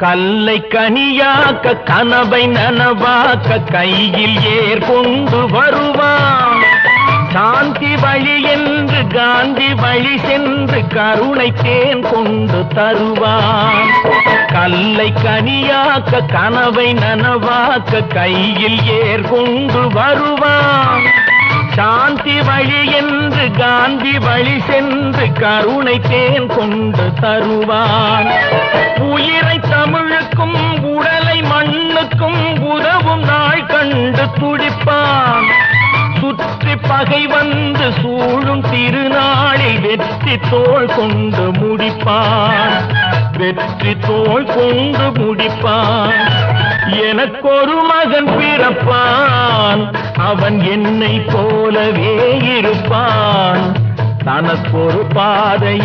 கல்லை கனியாக்க கனவை நனவாக்க கையில் ஏற்கொண்டு வருவான். சாந்தி வழி என்று காந்தி வழி சென்று கருணை தேன் கொண்டு தருவான். கல்லை கனியாக்க கனவை நனவாக்க கையில் ஏற்கொண்டு வருவான். சாந்தி வழி என்று காந்தி வழி சென்று கருணை தேன் கொண்டு தருவான். உயிரை தமிழுக்கும் உடலை மண்ணுக்கும் உதவும் நாள் கண்டு துடிப்பான். சுற்றி பகை வந்து சூழும் திருநாளில் வெற்றி தோள் கொண்டு முடிப்பான். வெற்றி தோள் கொண்டு முடிப்பான். எனக்கொரு மகன் பிறப்பான், அவன் என்னை போலவே இருப்பான். தனக்கொரு பாதை